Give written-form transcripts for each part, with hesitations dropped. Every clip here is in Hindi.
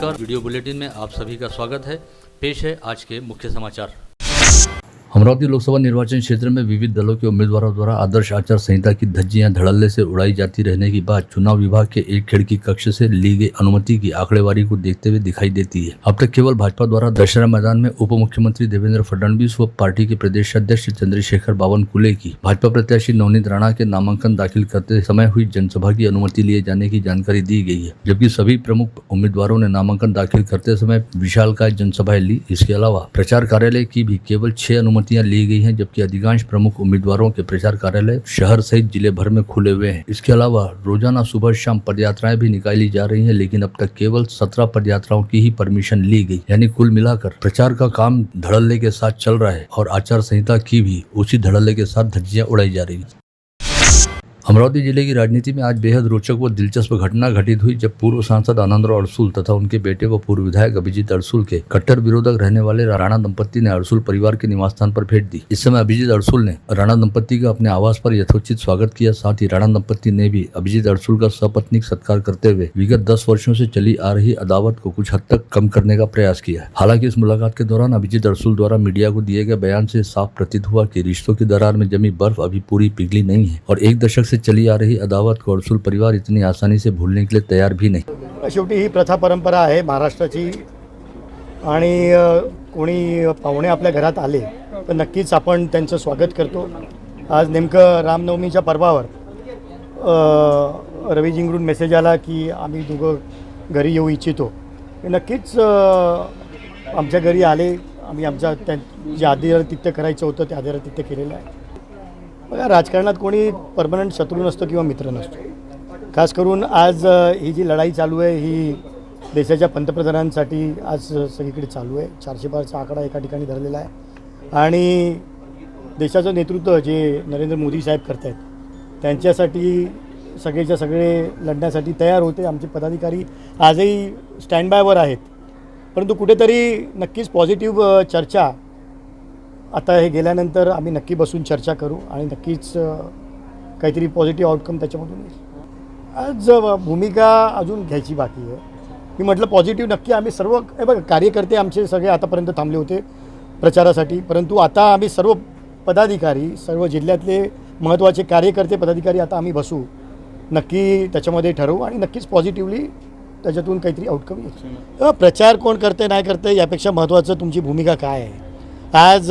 नमस्कार, वीडियो बुलेटिन में आप सभी का स्वागत है। पेश है आज के मुख्य समाचार। अमरावती लोकसभा निर्वाचन क्षेत्र में विविध दलों के उम्मीदवारों द्वारा आदर्श आचार संहिता की धज्जियां धड़ल्ले से उड़ाई जाती रहने की बात चुनाव विभाग के एक खिड़की कक्ष से ली गई अनुमति की आंकड़ेवारी को देखते हुए दिखाई देती है। अब तक केवल भाजपा द्वारा दशहरा मैदान में उप मुख्यमंत्री देवेंद्र फडणवीस व पार्टी के प्रदेश अध्यक्ष चंद्रशेखर बावनकुले की भाजपा प्रत्याशी नवनीत राणा के नामांकन दाखिल करते समय हुई जनसभा की अनुमति लिए जाने की जानकारी दी गई है, जबकि सभी प्रमुख उम्मीदवारों ने नामांकन दाखिल करते समय विशालकाय जनसभाएं ली। इसके अलावा प्रचार कार्यालय की भी केवल 6 अनुमतियां ली गई हैं, जबकि अधिकांश प्रमुख उम्मीदवारों के प्रचार कार्यालय शहर सहित जिले भर में खुले हुए हैं। इसके अलावा रोजाना सुबह शाम पदयात्राएं भी निकाली जा रही हैं, लेकिन अब तक केवल 17 पदयात्राओं की ही परमिशन ली गई। यानी कुल मिलाकर प्रचार का काम धड़ल्ले के साथ चल रहा है और आचार संहिता की भी उसी धड़ल्ले के साथ धज्जियां उड़ाई जा रही है। अमरावती जिले की राजनीति में आज बेहद रोचक व दिलचस्प घटना घटित हुई, जब पूर्व सांसद आनंदराव अड़सुल तथा उनके बेटे व पूर्व विधायक अभिजीत अड़सुल के कट्टर विरोधक रहने वाले राणा दंपत्ति ने अड़सुल परिवार के निवास स्थान पर भेंट दी। इस समय अभिजीत अड़सुल ने राणा दंपत्ति का अपने आवास पर यथोचित स्वागत किया। साथ ही राणा दंपत्ति ने भी अभिजीत अड़सुल का सपत्नीक सत्कार करते हुए विगत 10 वर्षों से चली आ रही अदावत को कुछ हद तक कम करने का प्रयास किया। हालांकि इस मुलाकात के दौरान अभिजीत अड़सुल द्वारा मीडिया को दिए गए बयान से साफ प्रतीत हुआ कि रिश्तों की दरार में जमी बर्फ अभी पूरी पिघली नहीं है और 1 दशक से चली आ रही अदावत को अड़सुल परिवार इतनी आसानी से भूलने के लिए तैयार भी नहीं। शेवटी ही प्रथा परंपरा आहे महाराष्ट्राची आणि कोणी पाहुणे आपल्या घरात आले तर नक्कीच आपण त्यांचं स्वागत करतो। आज नेमकं रामनवमीच्या पर्वावर रवीजींकडून मेसेज आला की आम्ही दोघं घरी येऊ इच्छितो। नक्कीच आमच्या घरी आले, आम्ही आमच्या जे आदरातिथ्य करायचं होतं ते आदरातिथ्य केलेलं आहे। बघा, राजकारणात कोणी परमनंट शत्रू नसतो किंवा मित्र नसतो। खास करून आज ही जी लढाई चालू आहे ही देशाच्या पंतप्रधानांसाठी आज सगळीकडे चालू आहे। 400 पारचा आकडा एका ठिकाणी धरलेला आहे आणि देशाचं नेतृत्व जे नरेंद्र मोदी साहेब करत आहेत त्यांच्यासाठी सगळेच्या सगळे लढण्यासाठी तयार होते। आमचे पदाधिकारी आजही स्टँड बायवर आहेत, परंतु कुठेतरी नक्कीच पॉझिटिव्ह चर्चा आता हे गेल्यानंतर आम्ही नक्की बसून चर्चा करू आणि नक्कीच काहीतरी पॉझिटिव्ह आउटकम त्याच्यामधून येईल। आज भूमिका अजून घ्यायची बाकी आहे। मी म्हटलं पॉझिटिव्ह नक्की आम्ही सर्व बघा कार्यकर्ते आमचे सगळे आतापर्यंत थांबले होते प्रचारासाठी, परंतु आता आम्ही सर्व पदाधिकारी सर्व जिल्ह्यातले महत्त्वाचे कार्यकर्ते पदाधिकारी आता आम्ही बसू, नक्की त्याच्यामध्ये ठरवू आणि नक्कीच पॉझिटिव्हली त्याच्यातून काहीतरी आउटकम येईल। प्रचार कोण करते नाही करते यापेक्षा महत्त्वाचं तुमची भूमिका काय आहे। आज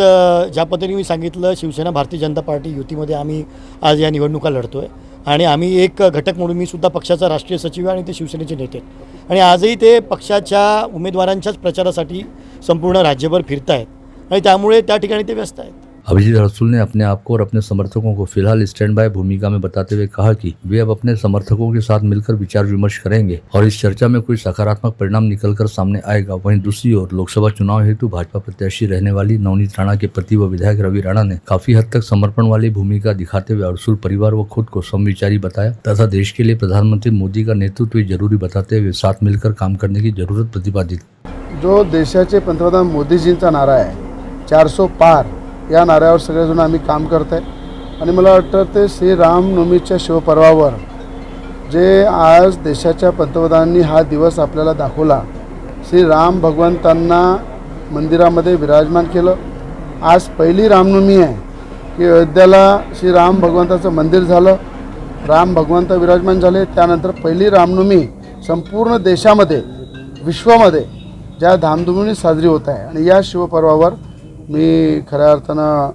ज्या पद्धतीने मी सांगितलं शिवसेना भारतीय जनता पार्टी युतीमध्ये आम्ही आज या निवडणुका लढतो आहे आणि आम्ही एक घटक म्हणून मी सुद्धा पक्षाचा राष्ट्रीय सचिव आहे आणि ते शिवसेनेचे नेते आहेत आणि आजही ते पक्षाच्या उमेदवारांच्याच प्रचारासाठी संपूर्ण राज्यभर फिरत आहेत आणि त्यामुळे त्या ठिकाणी ते व्यस्त आहेत। अभिजीत अड़सुल ने अपने आप को और अपने समर्थकों को फिलहाल स्टैंड बाय भूमिका में बताते हुए कहा कि वे अब अपने समर्थकों के साथ मिलकर विचार विमर्श करेंगे और इस चर्चा में कोई सकारात्मक परिणाम निकलकर सामने आएगा। वहीं दूसरी ओर लोकसभा चुनाव हेतु भाजपा प्रत्याशी रहने वाली नवनीत राणा के प्रति व विधायक रवि राणा ने काफी हद तक समर्पण वाली भूमिका दिखाते हुए अड़सुल परिवार व खुद को समविचारी बताया तथा देश के लिए प्रधानमंत्री मोदी का नेतृत्व जरूरी बताते हुए साथ मिलकर काम करने की जरूरत प्रतिपादित। जो देशाचे पंतप्रधान मोदीजींचा नारा आहे 400 पार या नाऱ्यावर सगळेजण आम्ही काम करत आहे आणि मला वाटतं ते श्री रामनवमीच्या शिवपर्वावर जे आज देशाच्या पंतप्रधानांनी हा दिवस आपल्याला दाखवला, श्री राम भगवंतांना मंदिरामध्ये विराजमान केलं। आज पहिली रामनवमी आहे की अयोध्याला श्री राम भगवंताचं मंदिर झालं, राम भगवंत विराजमान झाले। त्यानंतर पहिली रामनवमी संपूर्ण देशामध्ये विश्वामध्ये ज्या धामधुमीने साजरी होत आहे आणि या शिवपर्वावर मी खऱ्या अर्थानं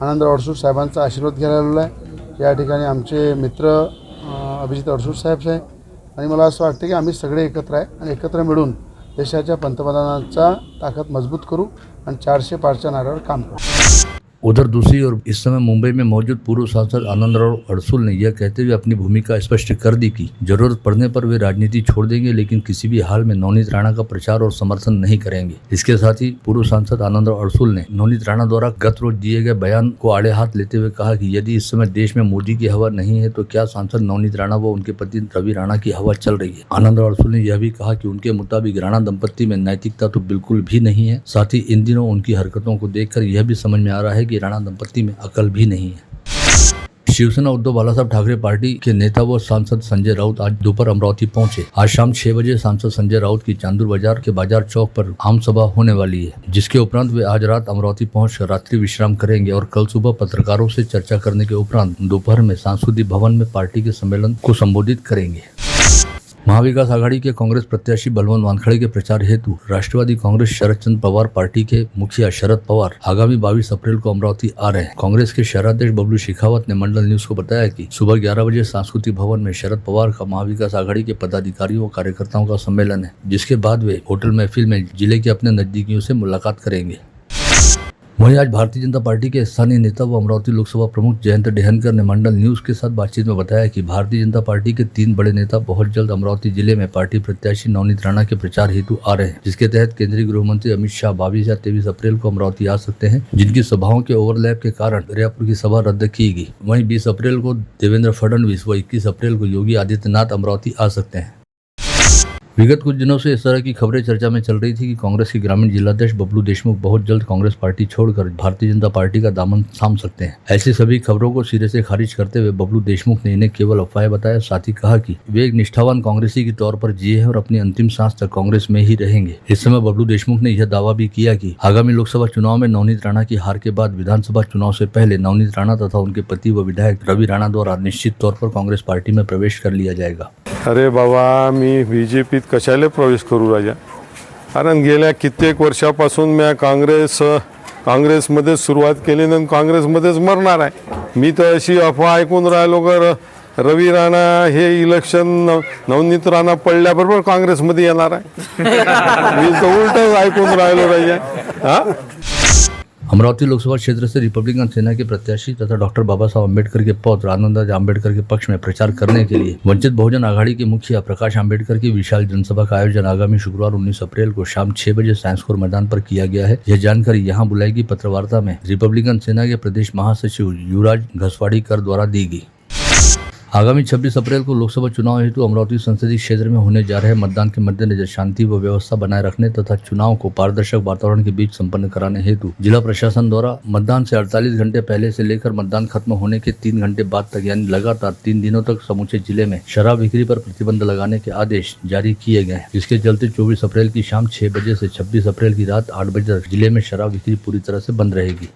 आनंदराव अडसूळ साहेबांचा आशीर्वाद घ्यायला आलेलो आहे। या ठिकाणी आमचे मित्र अभिजीत अडसूळ साहेब आहे आणि मला असं वाटतं की आम्ही सगळे एकत्र आहे आणि एकत्र मिळून देशाच्या पंतप्रधानांचा ताकद मजबूत करू आणि 400 पारच्या नाऱ्यावर काम करू। उधर दूसरी ओर इस समय मुंबई में मौजूद पूर्व सांसद आनंदराव अड़सुल ने यह कहते हुए अपनी भूमिका स्पष्ट कर दी कि जरूरत पड़ने पर वे राजनीति छोड़ देंगे, लेकिन किसी भी हाल में नवनीत राणा का प्रचार और समर्थन नहीं करेंगे। इसके साथ ही पूर्व सांसद आनंदराव अड़सुल ने नवनीत राणा द्वारा गत रोज दिए गए बयान को आड़े हाथ लेते हुए कहा कि यदि इस समय देश में मोदी की हवा नहीं है तो क्या सांसद नवनीत राणा व उनके पति रवि राणा की हवा चल रही है। आनंदराव अड़सुल ने यह भी कहा कि उनके मुताबिक राणा दंपत्ति में नैतिकता तो बिल्कुल भी नहीं है। साथ ही इन दिनों उनकी हरकतों को देखकर यह भी समझ में आ रहा है कि राणा दंपत्ति में अकल भी नहीं है। शिवसेना उद्धव बालासाहेब ठाकरे पार्टी के नेता व सांसद संजय राउत आज दोपहर अमरावती पहुंचे। आज शाम 6 बजे सांसद संजय राउत की चांदूर बाजार के बाजार चौक पर आम सभा होने वाली है, जिसके उपरांत वे आज रात अमरावती पहुंचकर रात्रि विश्राम करेंगे और कल सुबह पत्रकारों से चर्चा करने के उपरांत दोपहर में सांस्कृतिक भवन में पार्टी के सम्मेलन को संबोधित करेंगे। महाविकास आघाड़ी के कांग्रेस प्रत्याशी बलवंत वानखड़े के प्रचार हेतु राष्ट्रवादी कांग्रेस शरद चंद्र पवार पार्टी के मुखिया शरद पवार आगामी 22 अप्रैल को अमरावती आ रहे हैं। कांग्रेस के शहराध्यक्ष बबलू शेखावत ने मंडल न्यूज को बताया कि सुबह 11 बजे सांस्कृतिक भवन में शरद पवार का महाविकास आघाड़ी के पदाधिकारियों और कार्यकर्ताओं का सम्मेलन है, जिसके बाद वे होटल महफिल में जिले के अपने नजदीकियों से मुलाकात करेंगे। वहीं आज भारतीय जनता पार्टी के स्थानीय नेता व अमरावती लोकसभा प्रमुख जयंत डेहनकर ने मंडल न्यूज के साथ बातचीत में बताया कि भारतीय जनता पार्टी के 3 बड़े नेता बहुत जल्द अमरावती जिले में पार्टी प्रत्याशी नवनीत राणा के प्रचार हेतु आ रहे हैं, जिसके तहत केंद्रीय गृह मंत्री अमित शाह 22 या 23 अप्रैल को अमरावती आ सकते हैं, जिनकी सभाओं के ओवरलैप के कारण दरियापुर की सभा रद्द की गई। वहीं 20 अप्रैल को देवेंद्र फडणवीस व 21 अप्रैल को योगी आदित्यनाथ अमरावती आ सकते हैं। विगत कुछ दिनों से इस तरह की खबरें चर्चा में चल रही थी कि कांग्रेस के ग्रामीण जिलाध्यक्ष बबलू देशमुख बहुत जल्द कांग्रेस पार्टी छोड़कर भारतीय जनता पार्टी का दामन थाम सकते हैं। ऐसी सभी खबरों को सिरे से खारिज करते हुए बबलू देशमुख ने इन्हें केवल अफवाह बताया। साथ ही कहा कि वे एक निष्ठावान कांग्रेसी के तौर पर जिए हैं और अपनी अंतिम सांस तक कांग्रेस में ही रहेंगे। इस समय बबलू देशमुख ने यह दावा भी किया कि आगामी लोकसभा चुनाव में नवनीत राणा की हार के बाद विधानसभा चुनाव से पहले नवनीत राणा तथा उनके पति व विधायक रवि राणा द्वारा निश्चित तौर पर कांग्रेस पार्टी में प्रवेश कर लिया जाएगा। अरे बाबा, मी बीजेपीत कशाला प्रवेश करू राजा? कारण गेल्या कित्येक वर्षापासून मी काँग्रेसमध्ये सुरुवात केली आणि काँग्रेसमध्येच मरणार आहे। मी तर अशी अफवा ऐकून राहिलो की रवी राणा हे इलेक्शन नवनीत राणा पडल्याबरोबर काँग्रेसमध्ये येणार आहे। मी तर उलटच ऐकून राहिलो राजा। हा, अमरावती लोकसभा क्षेत्र से रिपब्लिकन सेना के प्रत्याशी तथा डॉक्टर बाबा साहब अम्बेडकर के पौत्र आनंदराज अम्बेडकर के पक्ष में प्रचार करने के लिए वंचित बहुजन आघाड़ी के मुखिया प्रकाश अम्बेडकर की विशाल जनसभा का आयोजन आगामी शुक्रवार 19 अप्रैल को शाम 6 बजे साइंस कोर मैदान पर किया गया है। यह जानकारी यहां बुलाई गई पत्रवार्ता में रिपब्लिकन सेना के प्रदेश महासचिव युवराज घसवाड़ीकर द्वारा दी गई। आगामी 26 अप्रैल को लोकसभा चुनाव हेतु अमरावती संसदीय क्षेत्र में होने जा रहे मतदान के मद्देनजर शांति व व्यवस्था बनाए रखने तथा चुनाव को पारदर्शक वातावरण के बीच संपन्न कराने हेतु जिला प्रशासन द्वारा मतदान से 48 घंटे पहले से लेकर मतदान खत्म होने के 3 घंटे बाद तक यानी लगातार 3 दिनों तक समूचे जिले में शराब बिक्री पर प्रतिबंध लगाने के आदेश जारी किए गए हैं, जिसके चलते 24 अप्रैल की शाम 6 बजे से 26 अप्रैल की रात 8 बजे तक जिले में शराब बिक्री पूरी तरह से बंद रहेगी।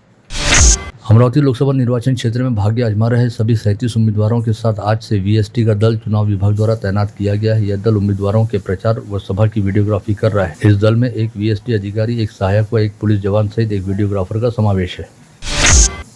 अमरावती लोकसभा निर्वाचन क्षेत्र में भाग्य आजमा रहे सभी 37 उम्मीदवारों के साथ आज से वीएसटी का दल चुनाव विभाग द्वारा तैनात किया गया है। यह दल उम्मीदवारों के प्रचार व सभा की वीडियोग्राफी कर रहा है। इस दल में एक वीएसटी अधिकारी, एक सहायक व एक पुलिस जवान सहित एक वीडियोग्राफर का समावेश है।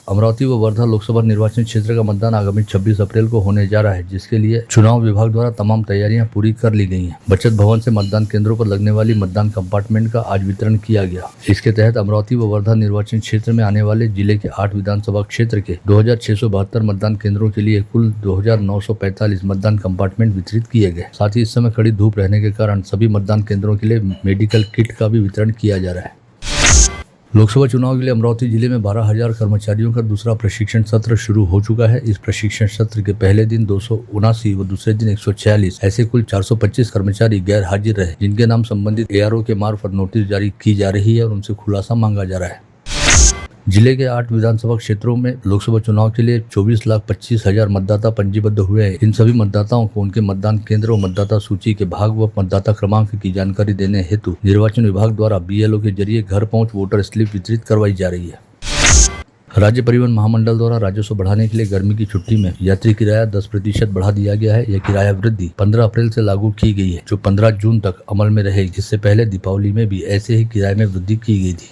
अमरावती व वर्धा लोकसभा निर्वाचन क्षेत्र का मतदान आगामी 26 अप्रैल को होने जा रहा है, जिसके लिए चुनाव विभाग द्वारा तमाम तैयारियां पूरी कर ली गई हैं। बचत भवन से मतदान केंद्रों पर लगने वाली मतदान कंपार्टमेंट का आज वितरण किया गया। इसके तहत अमरावती व वर्धा निर्वाचन क्षेत्र में आने वाले जिले के 8 विधानसभा क्षेत्र के 2672 मतदान केंद्रों के लिए कुल 2945 मतदान कंपार्टमेंट वितरित किए गए। साथ ही इस समय कड़ी धूप रहने के कारण सभी मतदान केंद्रों के लिए मेडिकल किट का भी वितरण किया जा रहा है। लोकसभा चुनाव के लिए अमरावती जिले में 12,000 कर्मचारियों का दूसरा प्रशिक्षण सत्र शुरू हो चुका है। इस प्रशिक्षण सत्र के पहले दिन 279 व दूसरे दिन 146 ऐसे कुल 425 कर्मचारी गैर हाजिर रहे, जिनके नाम संबंधित एआरओ के मार्फत नोटिस जारी की जा रही है और उनसे खुलासा मांगा जा रहा है। जिले के 8 विधानसभा क्षेत्रों में लोकसभा चुनाव के लिए 24,25,000 मतदाता पंजीबद्ध हुए हैं। इन सभी मतदाताओं को उनके मतदान केंद्र और मतदाता सूची के भाग व मतदाता क्रमांक की जानकारी देने हेतु निर्वाचन विभाग द्वारा बीएलओ के जरिए घर पहुंच वोटर स्लिप वितरित करवाई जा रही है। राज्य परिवहन महामंडल द्वारा राजस्व बढ़ाने के लिए गर्मी की छुट्टी में यात्री किराया 10% बढ़ा दिया गया है। यह किराया वृद्धि 15 अप्रैल से लागू की गई है, जो 15 जून तक अमल में रहेगी। इससे पहले दीपावली में भी ऐसे ही किराए में वृद्धि की गई थी।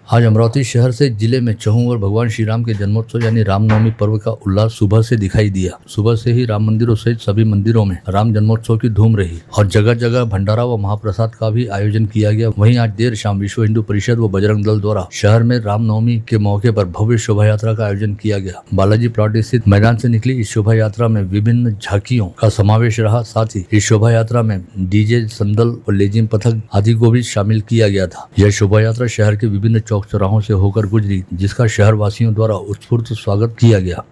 आज अमरावती शहर से जिले में चहु और भगवान श्री राम के जन्मोत्सव यानी रामनवमी पर्व का उल्लास सुबह से दिखाई दिया। सुबह से ही राम मंदिरों सहित सभी मंदिरों में राम जन्मोत्सव की धूम रही और जगह जगह भंडारा व महाप्रसाद का भी आयोजन किया गया। वहीं आज देर शाम विश्व हिंदू परिषद व बजरंग दल द्वारा शहर में रामनवमी के मौके पर भव्य शोभा यात्रा का आयोजन किया गया। बालाजी प्लॉट स्थित मैदान से निकली इस शोभा यात्रा में विभिन्न झांकियों का समावेश रहा। साथ ही इस शोभा यात्रा में डीजे, संदल और लेजिम पथक आदि को भी शामिल किया गया था। यह शोभा यात्रा शहर के विभिन्न चौक चौराहों से होकर गुजरी, जिसका शहर वासियों द्वारा उत्स्फूर्त स्वागत किया गया।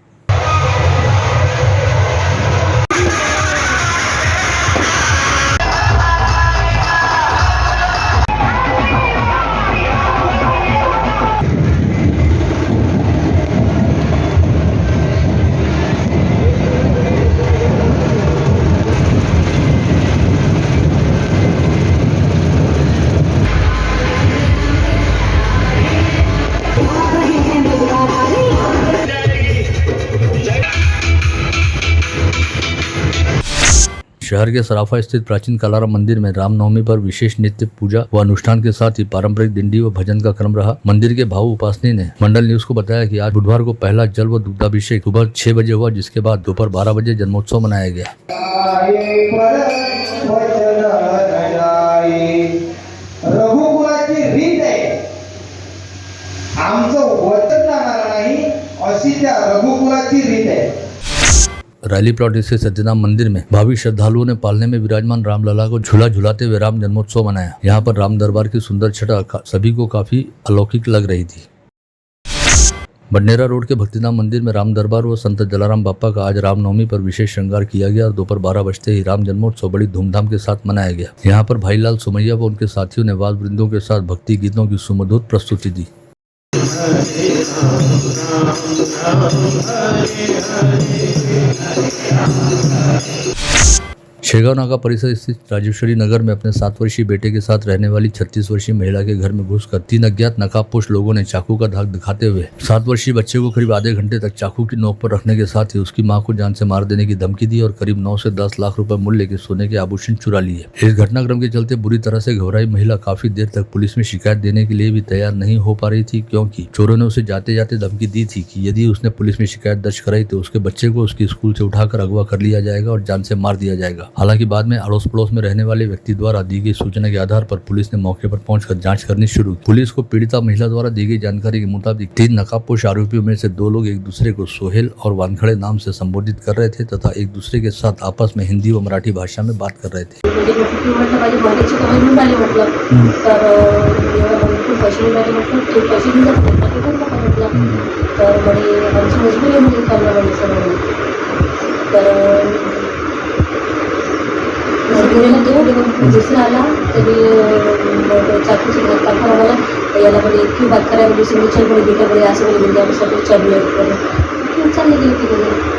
शहर के सराफा स्थित प्राचीन कालाराम मंदिर में रामनवमी पर विशेष नित्य पूजा व अनुष्ठान के साथ ही पारंपरिक दिंडी व भजन का क्रम रहा। मंदिर के भाव उपासनी ने मंडल न्यूज को बताया कि आज बुधवार को पहला जल व दुग्धाभिषेक सुबह 6 बजे हुआ, जिसके बाद दोपहर 12 बजे जन्मोत्सव मनाया गया। रघुकुलाची रीत आहे, आमचं वचन जाणार नाही अशी त्या रघुकुलाची रीत आहे। रैली प्लॉट स्थित सत्यनारायण मंदिर में भावी श्रद्धालुओं ने पालने में विराजमान रामलला को झूला झुलाते हुए राम जन्मोत्सव मनाया। यहाँ पर राम दरबार की सुंदर छटा सभी को काफी अलौकिक लग रही थी। बडनेरा रोड के भक्तिधाम मंदिर में राम दरबार व संत जलाराम बापा का आज रामनवमी पर विशेष श्रृंगार किया गया और दोपहर 12 बजते ही राम जन्मोत्सव बड़ी धूमधाम के साथ मनाया गया। यहाँ पर भाईलाल सुमैया व उनके साथियों ने वाद वृंदों के साथ भक्ति गीतों की सुमधुर प्रस्तुति दी। शेगांव नाका परिसर स्थित राजेश्वरी नगर में अपने 7 वर्षीय बेटे के साथ रहने वाली 36 वर्षीय महिला के घर में घुसकर 3 अज्ञात नकाबपोश लोगों ने चाकू का धाक दिखाते हुए 7 वर्षीय बच्चे को करीब आधे घंटे तक चाकू की नोक पर रखने के साथ ही उसकी मां को जान से मार देने की धमकी दी और करीब 9 से 10 लाख रुपए मूल्य के सोने के आभूषण चुरा लिए। इस घटनाक्रम के चलते बुरी तरह से घबराई महिला काफी देर तक पुलिस में शिकायत देने के लिए भी तैयार नहीं हो पा रही थी, क्योंकि चोरों ने उसे जाते जाते धमकी दी थी कि यदि उसने पुलिस में शिकायत दर्ज कराई तो उसके बच्चे को उसके स्कूल से उठाकर अगवा कर लिया जाएगा और जान से मार दिया जाएगा। हालांकि बाद में अड़ोस पड़ोस में रहने वाले व्यक्ति द्वारा दी गई सूचना के आधार पर पुलिस ने मौके पर पहुंचकर जांच करनी शुरू की। पुलिस को पीड़िता महिला द्वारा दी गई जानकारी के मुताबिक 3 नकाबपोश आरोपियों में से 2 लोग एक दूसरे को सोहेल और वानखड़े नाम से संबोधित कर रहे थे तथा एक दूसरे के साथ आपस में हिंदी व मराठी भाषा में बात कर रहे थे। दुसरा आला तरी चाकू से काका मला याला बड़ी क्यों बात करा मुझे से चल बड़ी बेटा बड़ी आसे बड़ी बिंदा सब चल ले चल गई।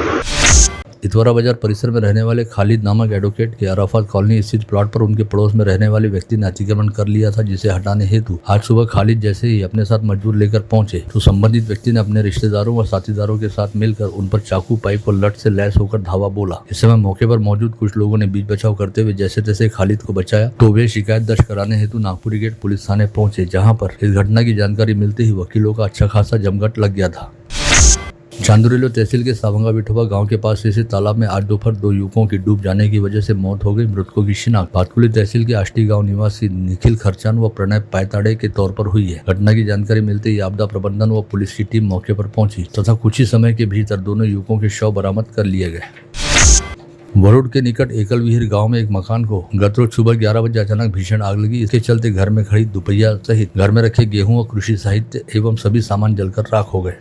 इतवारा बाजार परिसर में रहने वाले खालिद नामक एडवोकेट के अराफात कॉलोनी स्थित प्लॉट पर उनके पड़ोस में रहने वाले व्यक्ति ने अतिक्रमण कर लिया था, जिसे हटाने हेतु आज सुबह खालिद जैसे ही अपने साथ मजदूर लेकर पहुंचे तो संबंधित व्यक्ति ने अपने रिश्तेदारों व साथीदारों के साथ मिलकर उन पर चाकू, पाइप और लठ से लैस होकर धावा बोला। इस समय मौके पर मौजूद कुछ लोगों ने बीच बचाव करते हुए जैसे तैसे खालिद को बचाया तो वे शिकायत दर्ज कराने हेतु नागपुरी गेट पुलिस थाने पहुंचे, जहाँ पर इस घटना की जानकारी मिलते ही वकीलों का अच्छा खासा जमघट लग गया था। चांदुरेलो तहसील के सावंगा विठोबा गांव के पास स्थित तालाब में आज दोपहर 2 युवकों की डूब जाने की वजह से मौत हो गई। मृतकों की शिनाख्त भातकुली तहसील के आष्टी गांव निवासी निखिल खरचान व प्रणय पायताड़े के तौर पर हुई है। घटना की जानकारी मिलते ही आपदा प्रबंधन व पुलिस की टीम मौके पर पहुंची तथा कुछ ही समय के भीतर दोनों युवकों के शव बरामद कर लिए गए। वरुड के निकट एकल विहीर गांव में एक मकान को गत रोज सुबह 11 बजे अचानक भीषण आग लगी। इसके चलते घर में खड़ी दुपहिया सहित घर में रखे गेहूं और कृषि साहित्य एवं सभी सामान जलकर राख हो गए।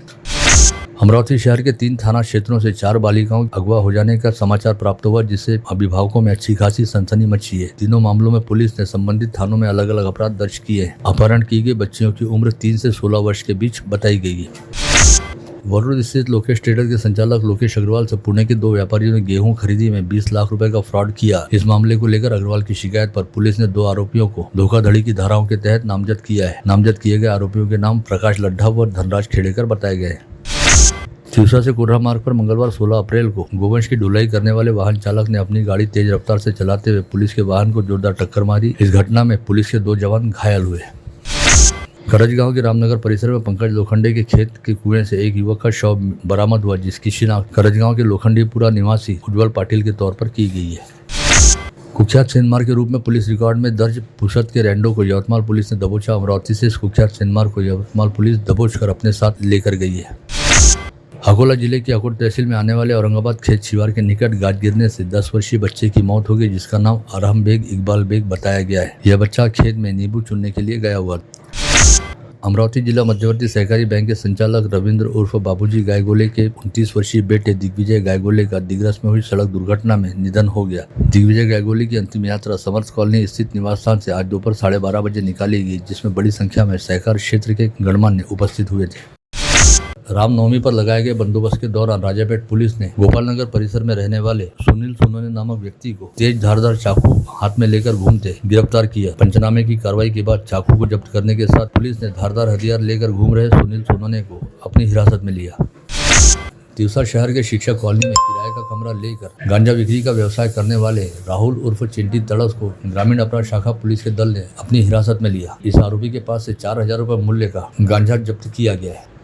अमरावती शहर के 3 थाना क्षेत्रों से 4 बालिकाओं अगवा हो जाने का समाचार प्राप्त हुआ, जिससे अभिभावकों में अच्छी खासी सनसनी मची है। तीनों मामलों में पुलिस ने संबंधित थानों में अलग अलग अपराध दर्ज किए हैं। अपहरण की गई बच्चियों की उम्र 3 से 16 वर्ष के बीच बताई गई है। वरुड स्थित लोकेश ट्रेडर के संचालक लोकेश अग्रवाल से पुणे के 2 व्यापारियों ने गेहूं खरीदी में 20 लाख रुपए का फ्रॉड किया। इस मामले को लेकर अग्रवाल की शिकायत पर पुलिस ने 2 आरोपियों को धोखाधड़ी की धाराओं के तहत नामजद किया है। नामजद किए गए आरोपियों के नाम प्रकाश लड्ढा व धनराज खेड़ेकर बताए गए। सिरसा से कुर्रा मार्ग पर मंगलवार 16 अप्रैल को गोवंश की ढुलाई करने वाले वाहन चालक ने अपनी गाड़ी तेज रफ्तार से चलाते हुए पुलिस के वाहन को जोरदार टक्कर मारी। इस घटना में पुलिस के 2 जवान घायल हुए। करजगांव के रामनगर परिसर में पंकज लोखंडे के खेत के कुएं से एक युवक का शव बरामद हुआ, जिसकी शिनाख्त करजगांव के लोखंडीपुरा निवासी उज्जवल पाटिल के तौर पर की गई है। कुख्यात सेंधमार के रूप में पुलिस रिकॉर्ड में दर्ज पुसद के रैंडो को यवतमाल पुलिस ने दबोचा। अमरावती से इस कुख्यात सेंधमार को यवतमाल पुलिस दबोच कर अपने साथ लेकर गई है। अकोला जिले की अकोट तहसील में आने वाले औरंगाबाद खेत शिवार के निकट गाज गिरने से 10 वर्षीय बच्चे की मौत हो गई, जिसका नाम अरहम बेग इकबाल बेग बताया गया है। यह बच्चा खेत में नींबू चुनने के लिए गया हुआ। अमरावती जिला मध्यवर्ती सहकारी बैंक के संचालक रविंद्र उर्फ बाबूजी गायगोले के 29 वर्षीय बेटे दिग्विजय गायगोले का दिग्रस में हुई सड़क दुर्घटना में निधन हो गया। दिग्विजय गायगोले की अंतिम यात्रा समर्थ कॉलोनी स्थित निवास स्थान से आज दोपहर 12:30 बजे निकाली गई, जिसमें बड़ी संख्या में सहकार क्षेत्र के गणमान्य उपस्थित हुए थे। रामनवमी पर लगाए गए बंदोबस्त के दौरान राजापेट पुलिस ने गोपालनगर परिसर में रहने वाले सुनील सोनोने नामक व्यक्ति को तेज धारदार चाकू हाथ में लेकर घूमते गिरफ्तार किया। पंचनामे की कार्रवाई के बाद चाकू को जब्त करने के साथ पुलिस ने धारदार हथियार लेकर घूम रहे सुनील सोनोने को अपनी हिरासत में लिया। तिवसा शहर के शिक्षक कॉलोनी में किराए का कमरा लेकर गांजा बिक्री का व्यवसाय करने वाले राहुल उर्फ चिंटी तड़स को ग्रामीण अपराध शाखा पुलिस के दल ने अपनी हिरासत में लिया। इस आरोपी के पास से 4,000 रुपए मूल्य का गांजा जब्त किया गया है।